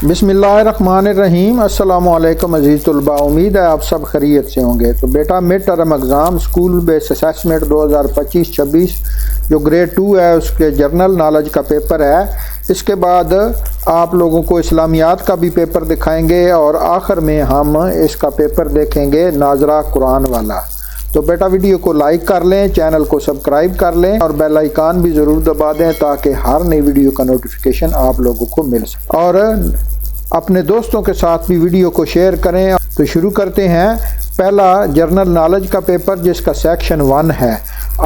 بسم اللہ الرحمن الرحیم۔ السلام علیکم عزیز طلباء، امید ہے آپ سب خیریت سے ہوں گے۔ تو بیٹا مڈ ٹرم ایگزام اسکول بیس اسیسمنٹ 2025-26 جو گریڈ 2 ہے اس کے جرنل نالج کا پیپر ہے۔ اس کے بعد آپ لوگوں کو اسلامیات کا بھی پیپر دکھائیں گے اور آخر میں ہم اس کا پیپر دیکھیں گے ناظرہ قرآن والا۔ تو بیٹا ویڈیو کو لائک کر لیں، چینل کو سبسکرائب کر لیں اور بیل آئیکن بھی ضرور دبا دیں تاکہ ہر نئی ویڈیو کا نوٹیفیکیشن آپ لوگوں کو مل سکے، اور اپنے دوستوں کے ساتھ بھی ویڈیو کو شیئر کریں۔ تو شروع کرتے ہیں۔ پہلا جرنل نالج کا پیپر جس کا سیکشن 1 ہے۔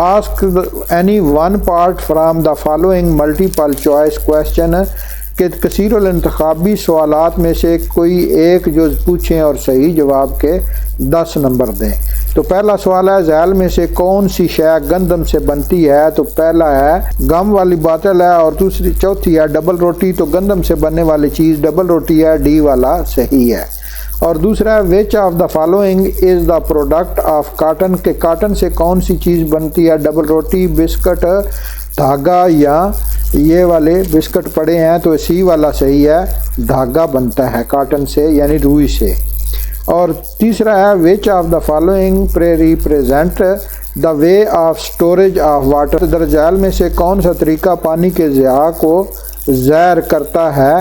Ask any one part from the following multiple choice question, کہ کثیر الانتخابی سوالات میں سے کوئی ایک جز پوچھیں اور صحیح جواب کے 10 نمبر دیں۔ تو پہلا سوال ہے ذیل میں سے کون سی شے گندم سے بنتی ہے؟ تو پہلا ہے گم والی باطل ہے، اور چوتھی ہے ڈبل روٹی۔ تو گندم سے بننے والی چیز ڈبل روٹی ہے، ڈی والا صحیح ہے۔ اور دوسرا ہے which of the following is the product of cotton, کہ کاٹن سے کون سی چیز بنتی ہے؟ ڈبل روٹی، بسکٹ، دھاگا، یا یہ والے بسکٹ پڑے ہیں تو سی والا صحیح ہے، دھاگا بنتا ہے کاٹن سے یعنی روئی سے۔ اور تیسرا ہے which of the following represent the way of storage of water, درجال میں سے کون سا طریقہ پانی کے ضیاع کو ظاہر کرتا ہے؟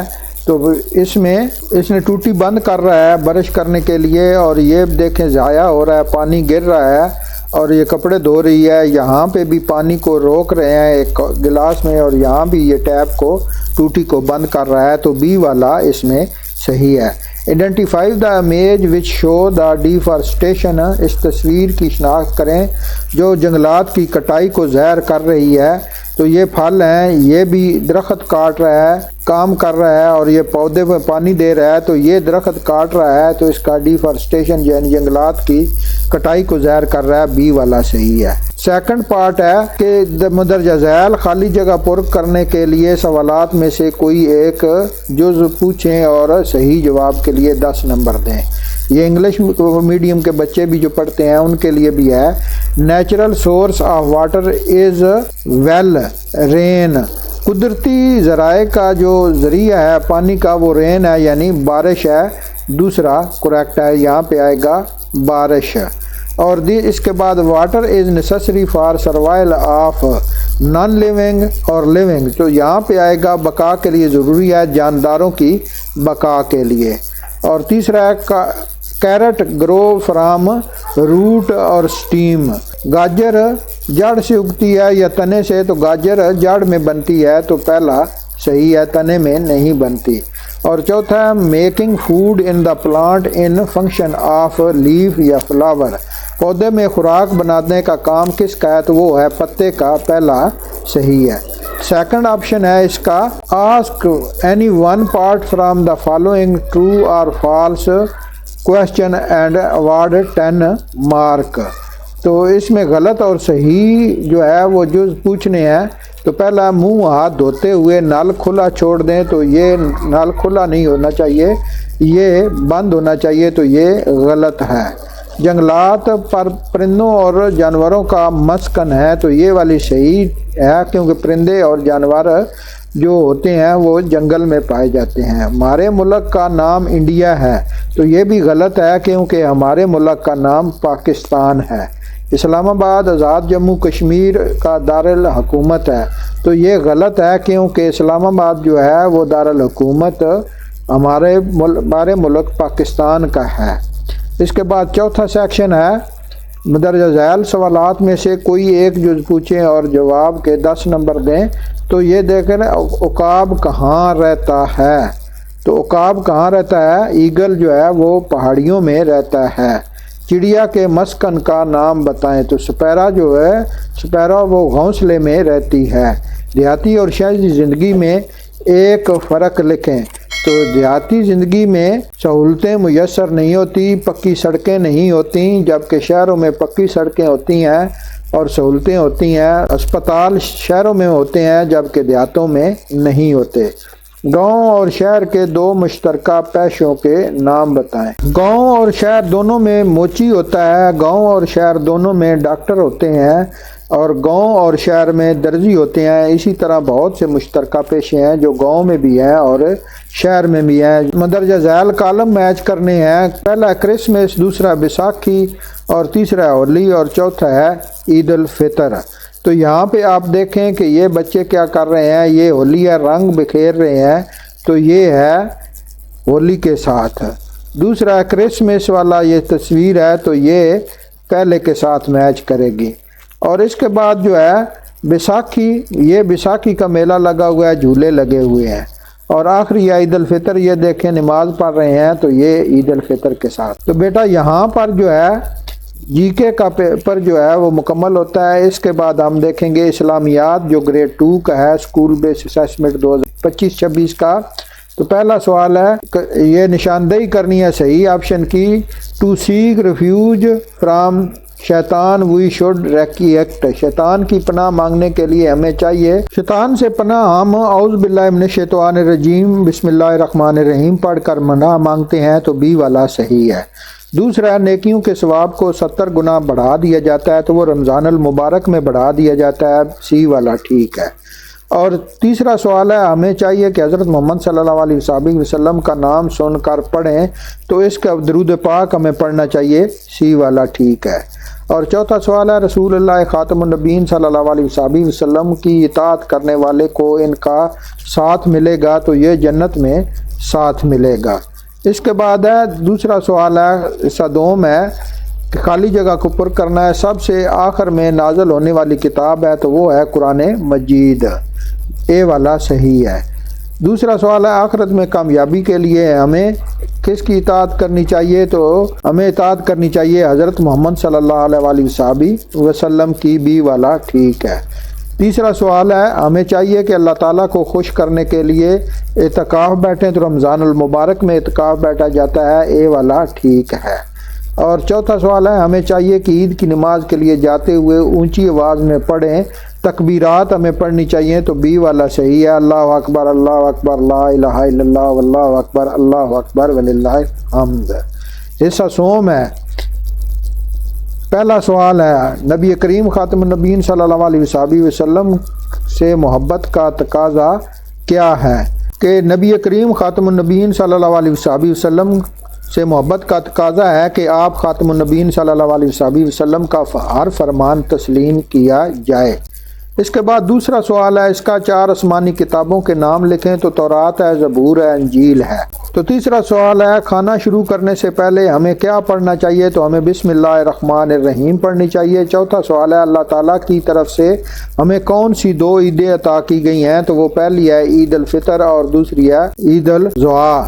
تو اس نے ٹوٹی بند کر رہا ہے برش کرنے کے لیے، اور یہ دیکھیں ضائع ہو رہا ہے، پانی گر رہا ہے، اور یہ کپڑے دھو رہی ہے، یہاں پہ بھی پانی کو روک رہے ہیں ایک گلاس میں، اور یہاں بھی یہ ٹیپ کو ٹوٹی کو بند کر رہا ہے، تو بی والا اس میں صحیح ہے۔ Identify the image which show the deforestation, اس تصویر کی شناخت کریں جو جنگلات کی کٹائی کو ظاہر کر رہی ہے۔ تو یہ پھل ہیں، یہ بھی درخت کاٹ رہا ہے، کام کر رہا ہے، اور یہ پودے میں پانی دے رہا ہے، تو یہ درخت کاٹ رہا ہے، تو اس کا ڈیفارسٹیشن یعنی جنگلات کی کٹائی کو ظاہر کر رہا ہے، بی والا صحیح ہے۔ سیکنڈ پارٹ ہے کہ مندرجہ ذیل خالی جگہ پر کرنے کے لیے سوالات میں سے کوئی ایک جز پوچھیں اور صحیح جواب کے لیے 10 نمبر دیں۔ یہ انگلش میڈیم کے بچے بھی جو پڑھتے ہیں ان کے لیے بھی ہے۔ Natural source of water as well, rain, قدرتی ذرائع کا جو ذریعہ ہے پانی کا وہ رین ہے یعنی بارش ہے، دوسرا کریکٹ ہے، یہاں پہ آئے گا بارش۔ اور اس کے بعد water is necessary for survival of non living اور لیونگ، تو یہاں پہ آئے گا بقا کے لیے ضروری ہے، جانداروں کی بقا کے لیے۔ اور تیسرا ہے کیرٹ گرو فرام روٹ اور سٹیم، گاجر جڑ سے اگتی ہے یا تنے سے؟ تو گاجر جڑ میں بنتی ہے، تو پہلا صحیح ہے، تنے میں نہیں بنتی۔ اور چوتھا ہے making food in the plant in function of leaf یا فلاور، پودے میں خوراک بنانے کا کام کس کا ہے؟ تو وہ ہے پتے کا، پہلا صحیح ہے۔ سیکنڈ آپشن ہے اس کا ask any one part from the following true اور false question and award 10 mark. تو اس میں غلط اور صحیح جو ہے وہ جز پوچھنے ہیں۔ تو پہلا منہ ہاتھ دھوتے ہوئے نل کھلا چھوڑ دیں، تو یہ نل کھلا نہیں ہونا چاہیے، یہ بند ہونا چاہیے، تو یہ غلط ہے۔ جنگلات پر پرندوں اور جانوروں کا مسکن ہے، تو یہ والی صحیح ہے کیونکہ پرندے اور جانور جو ہوتے ہیں وہ جنگل میں پائے جاتے ہیں۔ ہمارے ملک کا نام انڈیا ہے، تو یہ بھی غلط ہے کیونکہ ہمارے ملک کا نام پاکستان ہے۔ اسلام آباد آزاد جموں کشمیر کا دارالحکومت ہے، تو یہ غلط ہے کیونکہ اسلام آباد جو ہے وہ دارالحکومت ہمارے ملک پاکستان کا ہے۔ اس کے بعد چوتھا سیکشن ہے مندرجہ ذیل سوالات میں سے کوئی ایک جز پوچھیں اور جواب کے 10 نمبر دیں۔ تو یہ دیکھیں عقاب کہاں رہتا ہے؟ تو عقاب کہاں رہتا ہے؟ ایگل جو ہے وہ پہاڑیوں میں رہتا ہے۔ چڑیا کے مسکن کا نام بتائیں؟ تو سپیرا جو ہے، سپیرا وہ گھونسلے میں رہتی ہے۔ دیہاتی اور شہری زندگی میں ایک فرق لکھیں۔ تو دیہاتی زندگی میں سہولتیں میسر نہیں ہوتی، پکی سڑکیں نہیں ہوتی، جبکہ شہروں میں پکی سڑکیں ہوتی ہیں اور سہولتیں ہوتی ہیں۔ اسپتال شہروں میں ہوتے ہیں جبکہ دیہاتوں میں نہیں ہوتے۔ گاؤں اور شہر کے 2 مشترکہ پیشوں کے نام بتائیں۔ گاؤں اور شہر دونوں میں موچی ہوتا ہے، گاؤں اور شہر دونوں میں ڈاکٹر ہوتے ہیں، اور گاؤں اور شہر میں درزی ہوتے ہیں، اسی طرح بہت سے مشترکہ پیشے ہیں جو گاؤں میں بھی ہیں اور شہر میں بھی ہیں۔ مندرجہ ذیل کالم میچ کرنے ہیں، پہلا کرسمس، دوسرا بیساکھی اور تیسرا ہولی اور چوتھا ہے عید الفطر۔ تو یہاں پہ آپ دیکھیں کہ یہ بچے کیا کر رہے ہیں، یہ ہولی ہے، رنگ بکھیر رہے ہیں، تو یہ ہے ہولی کے ساتھ۔ دوسرا کرسمس والا یہ تصویر ہے تو یہ پہلے کے ساتھ میچ کرے گی۔ اور اس کے بعد جو ہے بیساکھی، یہ بیساکھی کا میلہ لگا ہوا ہے، جھولے لگے ہوئے ہیں۔ اور آخری عید الفطر، یہ دیکھیں نماز پڑھ رہے ہیں تو یہ عید الفطر کے ساتھ۔ تو بیٹا یہاں پر جو ہے جی کے کا پیپر جو ہے وہ مکمل ہوتا ہے۔ اس کے بعد ہم دیکھیں گے اسلامیات جو گریڈ 2 کا ہے، اسکول بیس اسیسمنٹ 2025-26 کا۔ تو پہلا سوال ہے، یہ نشاندہی کرنی ہے صحیح آپشن کی، ٹو سیک ریفیوج فرام شیطان وی شوڈ ریکیکٹ، شیطان کی پناہ مانگنے کے لیے ہمیں چاہیے، شیطان سے پناہ ہم اعوذ باللہ من الشیطان الرجیم بسم اللہ الرحمن الرحیم پڑھ کر پناہ مانگتے ہیں، تو بی والا صحیح ہے۔ دوسرا، نیکیوں کے ثواب کو 70 گنا بڑھا دیا جاتا ہے، تو وہ رمضان المبارک میں بڑھا دیا جاتا ہے، سی والا ٹھیک ہے۔ اور تیسرا سوال ہے، ہمیں چاہیے کہ حضرت محمد صلی اللہ علیہ وسلم کا نام سن کر پڑھیں، تو اس کا درود پاک ہمیں پڑھنا چاہیے، سی والا ٹھیک ہے۔ اور چوتھا سوال ہے، رسول اللہ خاتم النبیین صلی اللہ علیہ وسلم کی اطاعت کرنے والے کو ان کا ساتھ ملے گا، تو یہ جنت میں ساتھ ملے گا۔ اس کے بعد ہے دوسرا سوال ہے، حصہ دوم ہے کہ خالی جگہ کو پر کرنا ہے، سب سے آخر میں نازل ہونے والی کتاب ہے، تو وہ ہے قرآن مجید، اے والا صحیح ہے۔ دوسرا سوال ہے، آخرت میں کامیابی کے لیے ہمیں کس کی اطاعت کرنی چاہیے، تو ہمیں اطاعت کرنی چاہیے حضرت محمد صلی اللہ علیہ وسلم کی، بی والا ٹھیک ہے۔ تیسرا سوال ہے، ہمیں چاہیے کہ اللہ تعالیٰ کو خوش کرنے کے لیے اعتکاف بیٹھیں، تو رمضان المبارک میں اعتکاف بیٹھا جاتا ہے، اے والا ٹھیک ہے۔ اور چوتھا سوال ہے، ہمیں چاہیے کہ عید کی نماز کے لیے جاتے ہوئے اونچی آواز میں پڑھیں، تکبیرات ہمیں پڑھنی چاہیے، تو بی والا صحیح ہے، اللہ اکبر اللہ اکبر لا الہ الا اللہ واللہ اکبر اللہ اکبر وللہ الحمد۔ حصہ سوم ہے، پہلا سوال ہے، نبی کریم خاتم النبیین صلی اللہ علیہ وسلم سے محبت کا تقاضا کیا ہے، کہ نبی کریم خاتم النبیین صلی اللہ علیہ وسلم سے محبت کا تقاضا ہے کہ آپ خاتم النبیین صلی اللہ علیہ وسلم کا ہر فرمان تسلیم کیا جائے۔ اس کے بعد دوسرا سوال ہے، اس کا 4 آسمانی کتابوں کے نام لکھیں، تو تورات ہے، زبور ہے، انجیل ہے۔ تو تیسرا سوال ہے، کھانا شروع کرنے سے پہلے ہمیں کیا پڑھنا چاہیے، تو ہمیں بسم اللہ الرحمن الرحیم پڑھنی چاہیے۔ چوتھا سوال ہے، اللہ تعالیٰ کی طرف سے ہمیں کون سی 2 عیدیں عطا کی گئی ہیں، تو وہ پہلی ہے عید الفطر اور دوسری ہے عید الاضحیٰ۔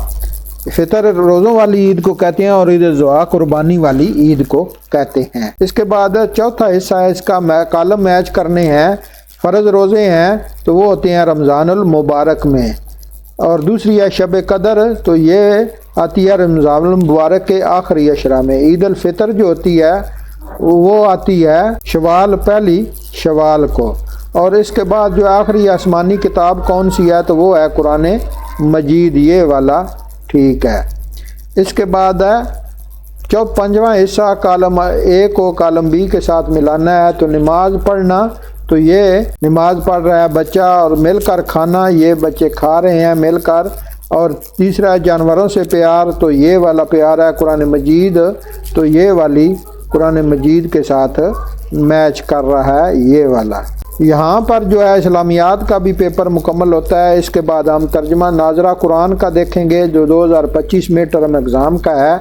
فطر روزوں والی عید کو کہتے ہیں اور عید الاضحیٰ قربانی والی عید کو کہتے ہیں۔ اس کے بعد چوتھا حصہ ہے، اس کا کالم میچ کرنے ہیں، فرض روزے ہیں تو وہ ہوتے ہیں رمضان المبارک میں، اور دوسری ہے شب قدر، تو یہ آتی ہے رمضان المبارک کے آخری عشرہ میں۔ عید الفطر جو ہوتی ہے وہ آتی ہے شوال، پہلی شوال کو۔ اور اس کے بعد جو آخری آسمانی کتاب کون سی ہے، تو وہ ہے قرآن مجید، یہ والا ٹھیک ہے۔ اس کے بعد ہے 5واں حصہ، کالم اے کو کالم بی کے ساتھ ملانا ہے، تو نماز پڑھنا، تو یہ نماز پڑھ رہا ہے بچہ، اور مل کر کھانا، یہ بچے کھا رہے ہیں مل کر۔ اور تیسرا ہے جانوروں سے پیار، تو یہ والا پیار ہے قرآن مجید، تو یہ والی قرآن مجید کے ساتھ میچ کر رہا ہے، یہ والا۔ یہاں پر جو ہے اسلامیات کا بھی پیپر مکمل ہوتا ہے۔ اس کے بعد ہم ترجمہ ناظرہ قرآن کا دیکھیں گے جو 2025 میں ٹرم ایگزام کا ہے۔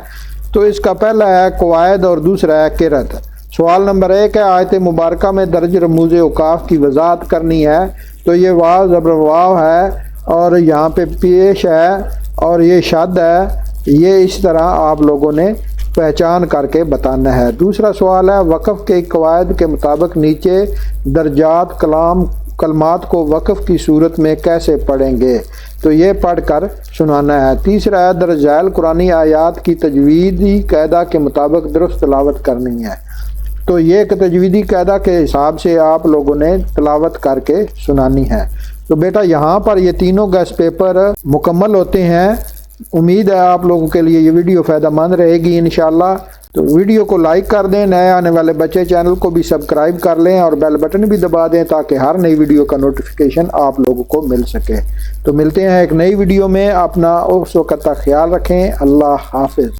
تو اس کا پہلا ہے قواعد اور دوسرا ہے قرأت۔ سوال نمبر 1 ہے، آیت مبارکہ میں درج رموز اوقاف کی وضاحت کرنی ہے، تو یہ واو زبر واو ہے، اور یہاں پہ پیش ہے، اور یہ شد ہے، یہ اس طرح آپ لوگوں نے پہچان کر کے بتانا ہے۔ دوسرا سوال ہے، وقف کے قواعد کے مطابق نیچے درجات کلمات کو وقف کی صورت میں کیسے پڑھیں گے، تو یہ پڑھ کر سنانا ہے۔ تیسرا ہے، درج ذیل قرآنی آیات کی تجویدی قاعدہ کے مطابق درست تلاوت کرنی ہے، تو یہ تجویدی قاعدہ کے حساب سے آپ لوگوں نے تلاوت کر کے سنانی ہے۔ تو بیٹا یہاں پر یہ تینوں گیس پیپر مکمل ہوتے ہیں۔ امید ہے آپ لوگوں کے لیے یہ ویڈیو فائدہ مند رہے گی انشاءاللہ۔ تو ویڈیو کو لائک کر دیں، نئے آنے والے بچے چینل کو بھی سبسکرائب کر لیں اور بیل بٹن بھی دبا دیں تاکہ ہر نئی ویڈیو کا نوٹیفیکیشن آپ لوگوں کو مل سکے۔ تو ملتے ہیں ایک نئی ویڈیو میں، اپنا اس وقت تک خیال رکھیں، اللہ حافظ۔